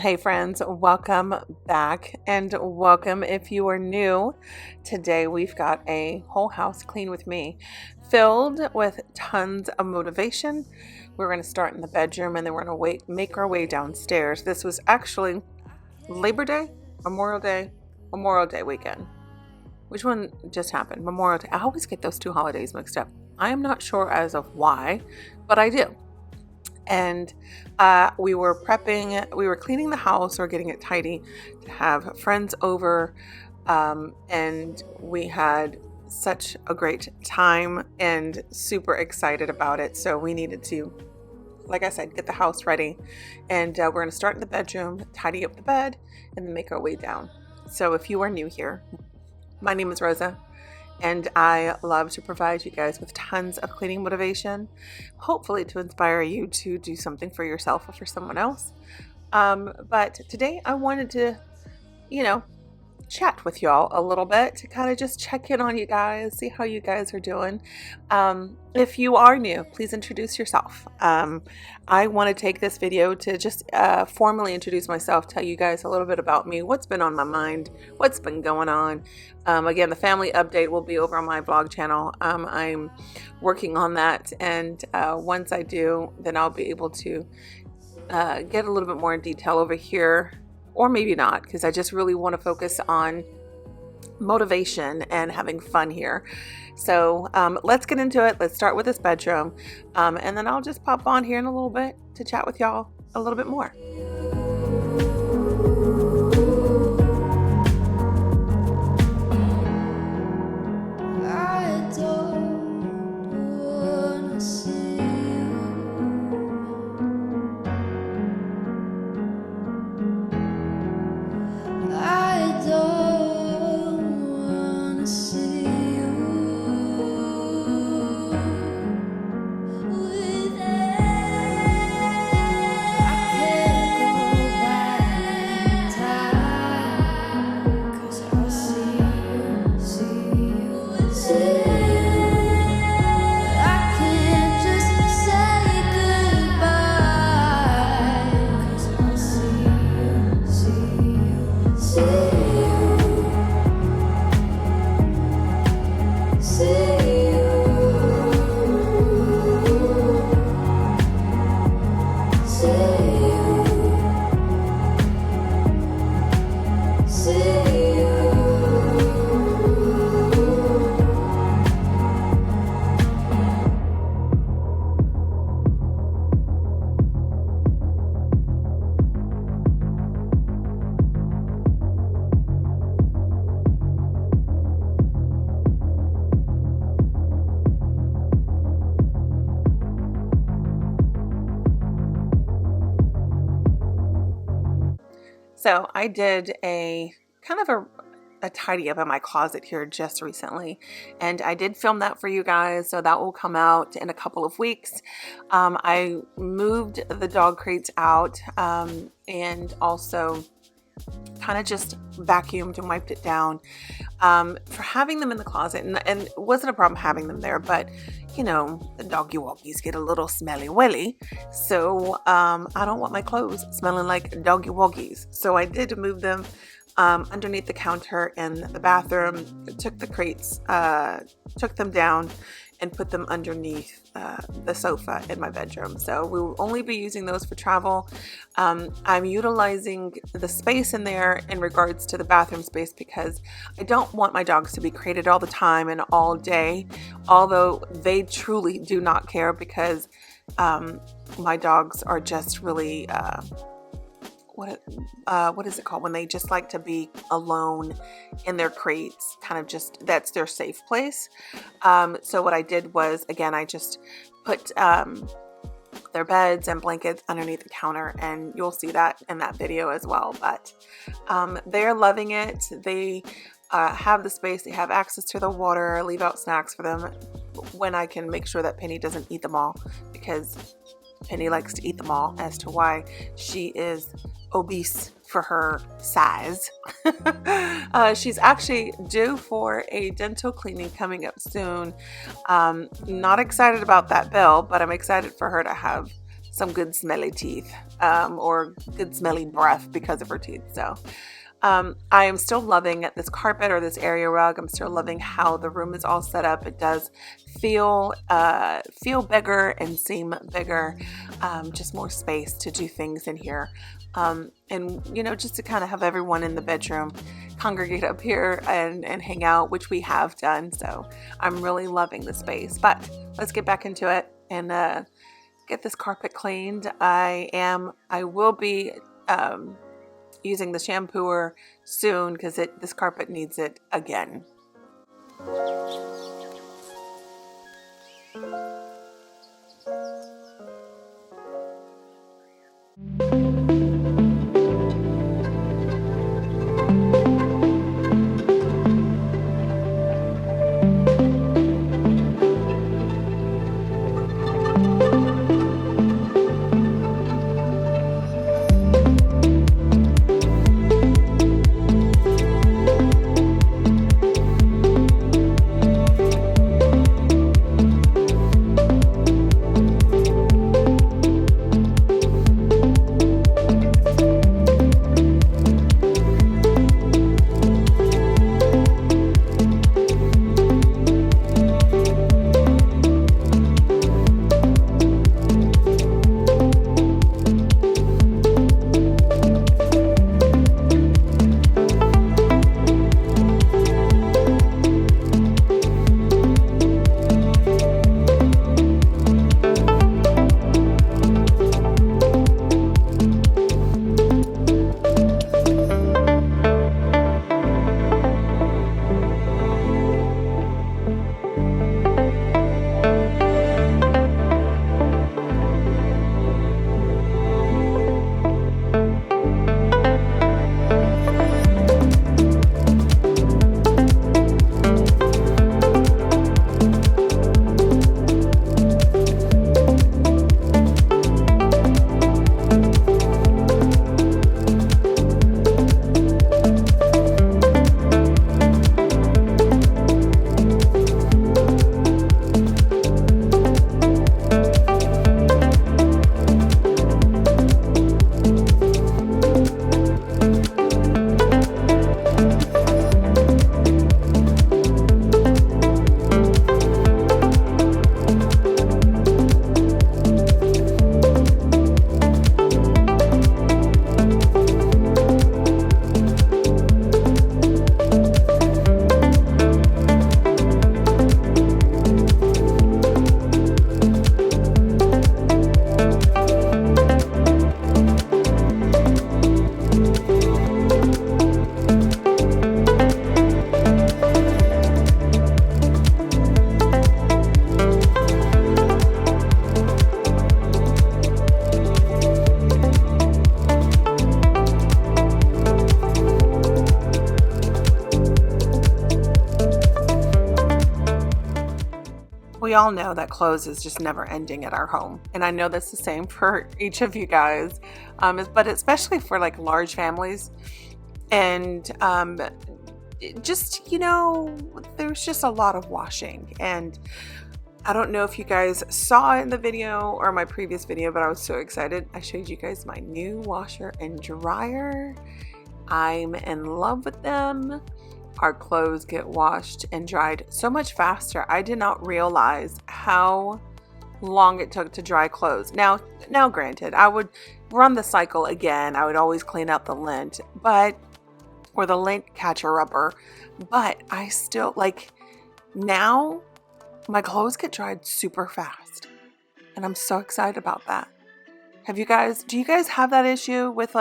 Hey friends, welcome back and welcome if you are new. Today we've got a whole house clean with me, filled with tons of motivation. We're going to start in the bedroom and then we're going to make our way downstairs. This was actually Labor Day, Memorial Day weekend. Which one just happened? Memorial Day. I always get those two holidays mixed up. I am not sure as of why, but I do. And we were cleaning the house or getting it tidy to have friends over, and we had such a great time and super excited about it. So we needed to, like I said, get the house ready, and we're going to start in the bedroom, tidy up the bed, and then make our way down. So if you are new here, my name is Rosa, and I love to provide you guys with tons of cleaning motivation, hopefully to inspire you to do something for yourself or for someone else. But today I wanted to, chat with y'all a little bit to kind of just check in on you guys, see how you guys are doing. If you are new, please introduce yourself. I want to take this video to just formally introduce myself, tell you guys a little bit about me, what's been on my mind, what's been going on. Again, the family update will be over on my vlog channel. I'm working on that, and once I do, then I'll be able to get a little bit more in detail over here. Or maybe not, because I just really want to focus on motivation and having fun here. So let's get into it. Let's start with this bedroom. And then I'll just pop on here in a little bit to chat with y'all a little bit more. So I did a kind of a tidy up in my closet here just recently, and I did film that for you guys, so that will come out in a couple of weeks. I moved the dog crates out, and also kind of just vacuumed and wiped it down for having them in the closet, and it wasn't a problem having them there, but the doggy walkies get a little smelly willy, so I don't want my clothes smelling like doggy walkies. So I did move them underneath the counter in the bathroom, took the crates, took them down and put them underneath the sofa in my bedroom. So we will only be using those for travel. I'm utilizing the space in there in regards to the bathroom space because I don't want my dogs to be crated all the time and all day, although they truly do not care because my dogs are just really what is it called when they just like to be alone in their crates, kind of just that's their safe place. So what I did was, again, I just put their beds and blankets underneath the counter, and you'll see that in that video as well. But they're loving it. They have the space, they have access to the water, leave out snacks for them when I can make sure that Penny doesn't eat them all, because Penny likes to eat them all, as to why she is obese for her size. She's actually due for a dental cleaning coming up soon. Not excited about that bill, but I'm excited for her to have some good smelly teeth, or good smelly breath because of her teeth. So I am still loving this carpet or this area rug. I'm still loving how the room is all set up. It does feel bigger and seem bigger, just more space to do things in here. And just to kind of have everyone in the bedroom congregate up here and hang out, which we have done. So I'm really loving the space, but let's get back into it and get this carpet cleaned. I will be using the shampooer soon because this carpet needs it again. We all know that clothes is just never ending at our home. And I know that's the same for each of you guys, but especially for like large families. And there's just a lot of washing. And I don't know if you guys saw it in the video or my previous video, but I was so excited. I showed you guys my new washer and dryer. I'm in love with them. Our clothes get washed and dried so much faster. I did not realize how long it took to dry clothes. Now granted, I would run the cycle again. I would always clean out the lint, or the lint catcher rubber, but I still now my clothes get dried super fast. And I'm so excited about that. Do you guys have that issue with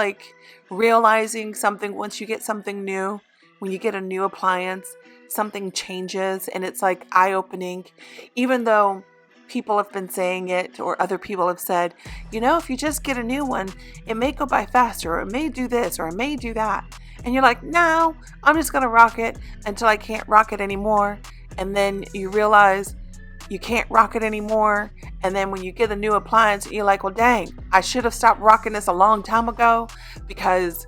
realizing something once you get something new? When you get a new appliance, something changes and it's eye-opening, even though people have been saying it or other people have said, if you just get a new one, it may go by faster or it may do this or it may do that. And you're like, no, I'm just going to rock it until I can't rock it anymore. And then you realize you can't rock it anymore. And then when you get a new appliance, you're like, well, dang, I should have stopped rocking this a long time ago, because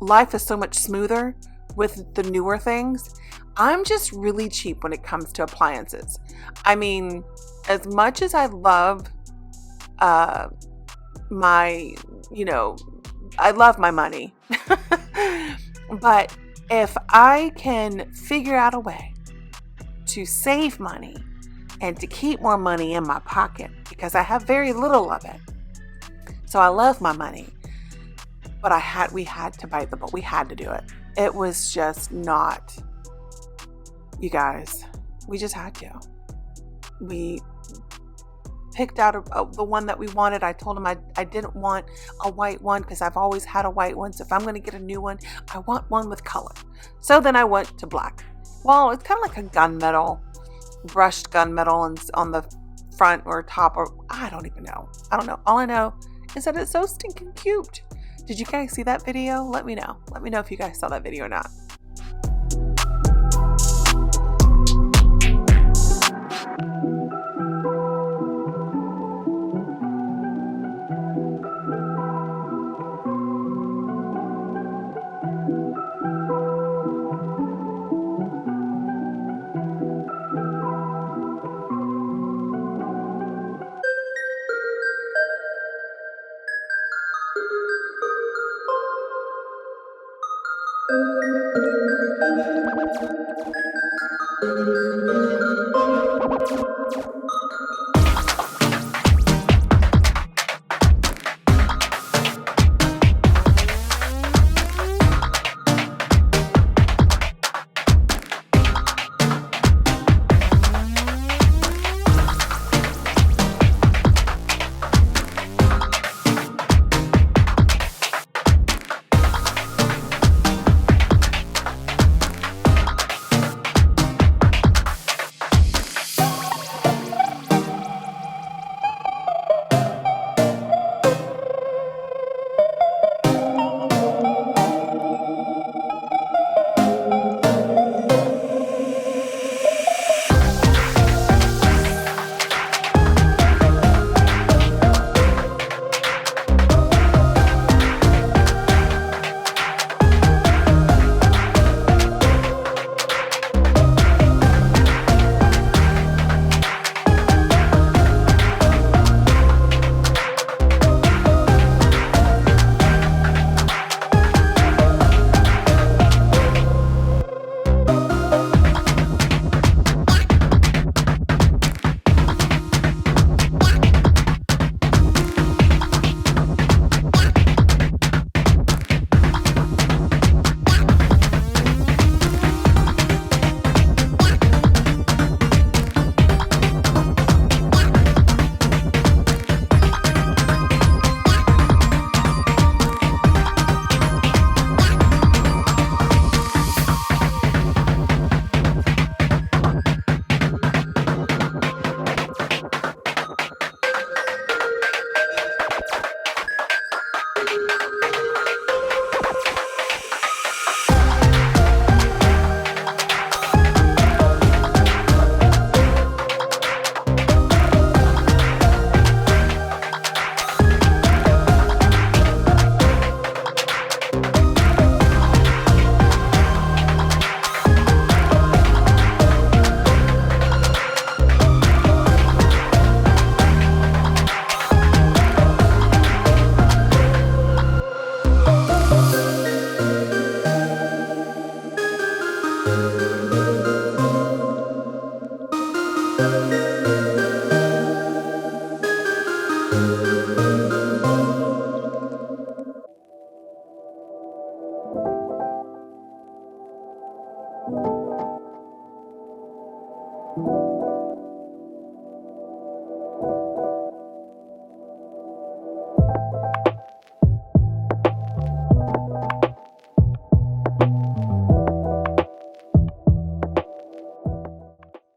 life is so much smoother with the newer things. I'm just really cheap when it comes to appliances. I mean, as much as I love my, I love my money. But if I can figure out a way to save money and to keep more money in my pocket, because I have very little of it. So I love my money, but we had to bite the bullet. We had to do it. It was just not, you guys, we just had to. We picked out the one that we wanted. I told him I didn't want a white one because I've always had a white one. So if I'm going to get a new one, I want one with color. So then I went to black. Well, it's kind of like a gunmetal, brushed gunmetal on the front or top, or I don't even know. I don't know. All I know is that it's so stinking cute. Did you guys see that video? Let me know. Let me know if you guys saw that video or not.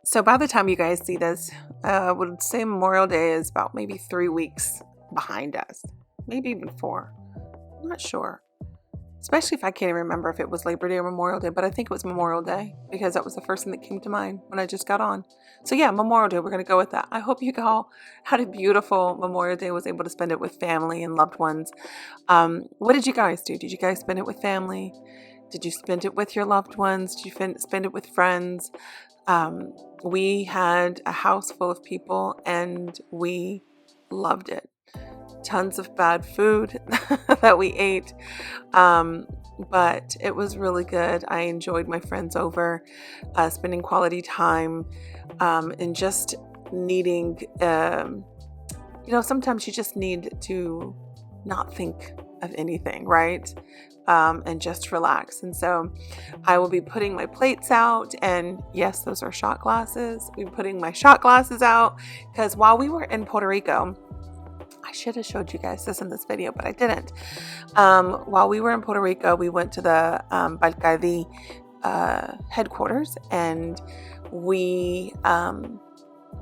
So by the time you guys see this, I would say Memorial Day is about maybe 3 weeks behind us. Maybe even 4. I'm not sure. Especially if I can't even remember if it was Labor Day or Memorial Day, but I think it was Memorial Day because that was the first thing that came to mind when I just got on. So yeah, Memorial Day, we're going to go with that. I hope you all had a beautiful Memorial Day, was able to spend it with family and loved ones. What did you guys do? Did you guys spend it with family? Did you spend it with your loved ones? Did you spend it with friends? We had a house full of people and we loved it. Tons of bad food that we ate, but it was really good. I enjoyed my friends over, spending quality time, and just needing, sometimes you just need to not think of anything, right? And just relax. And so I will be putting my plates out, and yes, those are shot glasses. We're putting my shot glasses out because while we were in Puerto Rico, I should have showed you guys this in this video, but I didn't. While we were in Puerto Rico, we went to the Bacardi headquarters, and we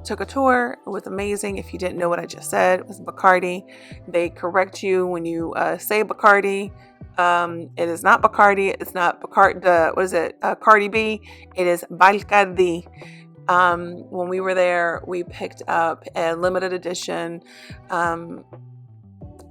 took a tour. It was amazing. If you didn't know what I just said, it was Bacardi. They correct you when you say Bacardi. It is not Bacardi. It's not Bacardi. What is it? Cardi B. It is Bacardi. When we were there, we picked up a limited edition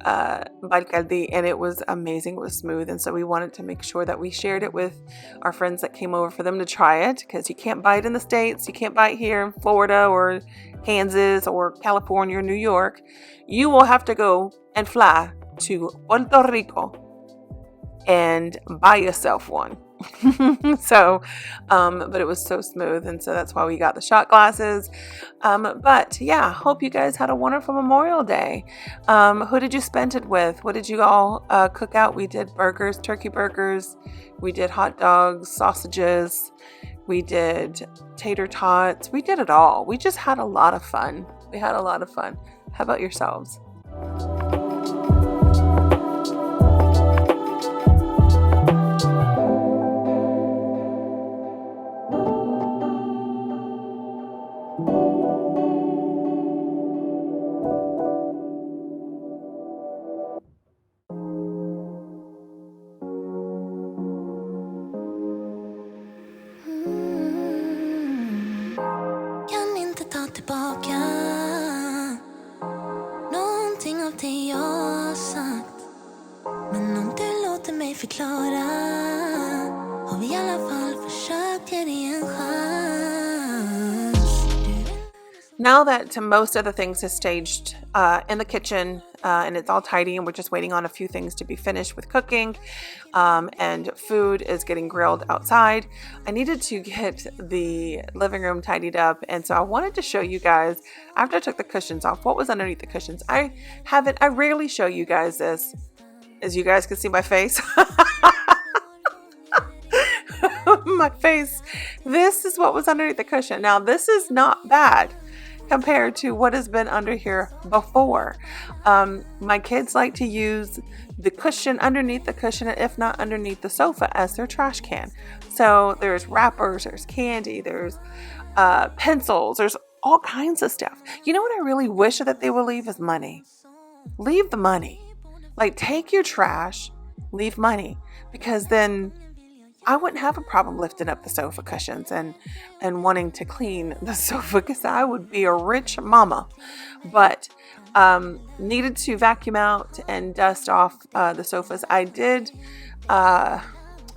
Bacardi, and it was amazing. It was smooth, and so we wanted to make sure that we shared it with our friends that came over for them to try it, because you can't buy it in the States. You can't buy it here in Florida or Kansas or California or New York. You will have to go and fly to Puerto Rico and buy yourself one. So, but it was so smooth, and so that's why we got the shot glasses. But yeah, hope you guys had a wonderful Memorial Day. Who did you spend it with? What did you all cook out? We did burgers, turkey burgers. We did hot dogs, sausages. We did tater tots. We did it all. We just had a lot of fun. How about yourselves? Tillbaka någonting av det jag sagt, men om du låter mig förklara har vi I alla fall försökt ge dig en chans. Now that most of the things is staged in the kitchen, and it's all tidy, and we're just waiting on a few things to be finished with cooking, and food is getting grilled outside, I needed to get the living room tidied up. And so I wanted to show you guys, after I took the cushions off, what was underneath the cushions. I rarely show you guys this, as you guys can see my face. My face. This is what was underneath the cushion. Now, this is not bad compared to what has been under here before. My kids like to use the cushion underneath the cushion, and if not underneath the sofa, as their trash can. So there's wrappers, there's candy, there's pencils, there's all kinds of stuff. You know what I really wish that they would leave is money. Leave the money. Like, take your trash, leave money, because then I wouldn't have a problem lifting up the sofa cushions and wanting to clean the sofa, because I would be a rich mama. But needed to vacuum out and dust off the sofas. I did, I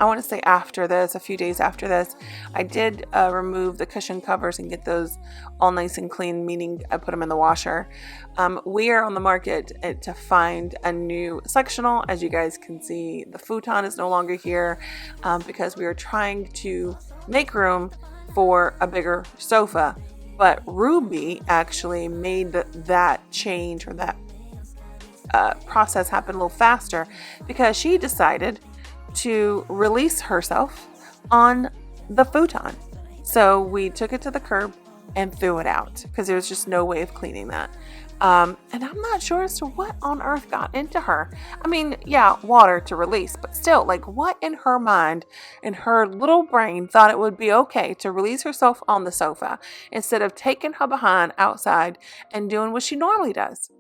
want to say after this, a few days after this, I did remove the cushion covers and get those all nice and clean, meaning I put them in the washer. We are on the market to find a new sectional. As you guys can see, the futon is no longer here because we are trying to make room for a bigger sofa. But Ruby actually made that change, or that process happen a little faster, because she decided to release herself on the futon. So we took it to the curb and threw it out, because there was just no way of cleaning that. And I'm not sure as to what on earth got into her. I mean, yeah, water to release, but still, like, what in her mind, in her little brain, thought it would be okay to release herself on the sofa instead of taking her behind outside and doing what she normally does?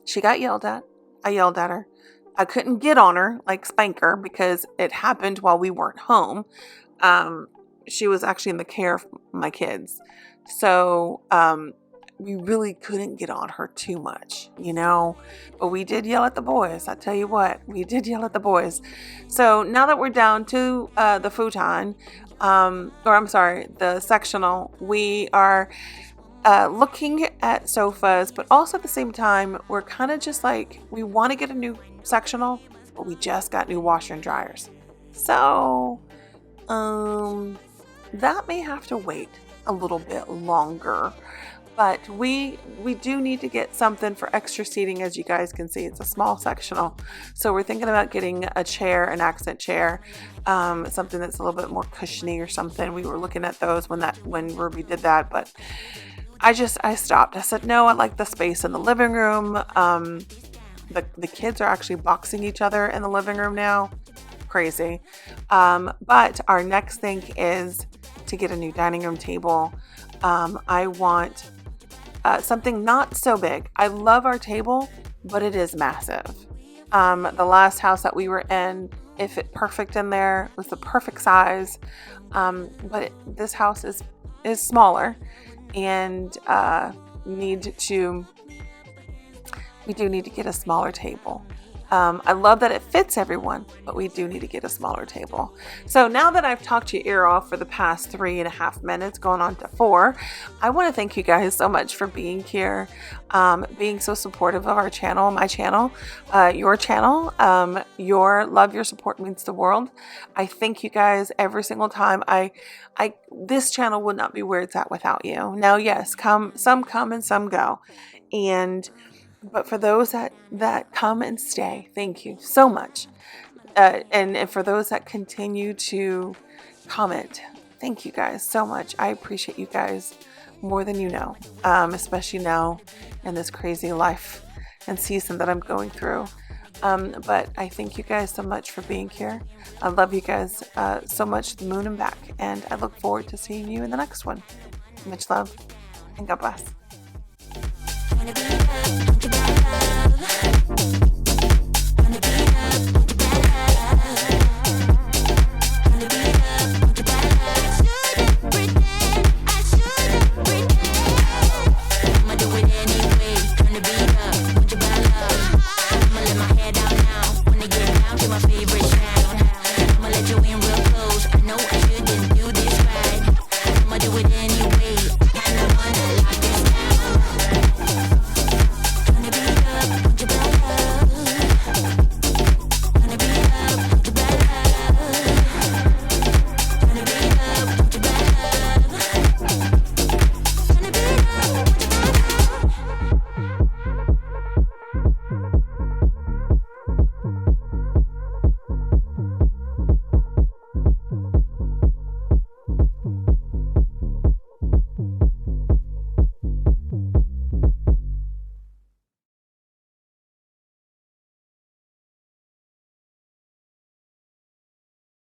She got yelled at. I yelled at her. I couldn't get on her, like spank her, because it happened while we weren't home. She was actually in the care of my kids. So we really couldn't get on her too much, you know. But we did yell at the boys. I tell you what, we did yell at the boys. So now that we're down to the futon, the sectional, we are looking at sofas, but also at the same time, we're kind of just like, we want to get a new sectional, but we just got new washer and dryers. So, that may have to wait a little bit longer. But we do need to get something for extra seating. As you guys can see, it's a small sectional. So we're thinking about getting a chair, an accent chair, something that's a little bit more cushiony or something. We were looking at those when Ruby did that, but I stopped. I said, no, I like the space in the living room. The kids are actually boxing each other in the living room now. Crazy. But our next thing is to get a new dining room table. I want something not so big. I love our table, but it is massive. The last house that we were in, it fit perfect in there. It was the perfect size. But this house is smaller, and we do need to get a smaller table. I love that it fits everyone, but we do need to get a smaller table. So now that I've talked your ear off for the past 3.5 minutes, going on to 4, I want to thank you guys so much for being here, being so supportive of our channel, my channel, your channel. Your love, your support means the world. I thank you guys every single time. This channel would not be where it's at without you. Now, yes, some come and some go, but for those that come and stay, thank you so much. And for those that continue to comment, thank you guys so much. I appreciate you guys more than you know, especially now in this crazy life and season that I'm going through. But I thank you guys so much for being here. I love you guys so much, the moon and back. And I look forward to seeing you in the next one. Much love and God bless. Do it anyway, kinda wanna like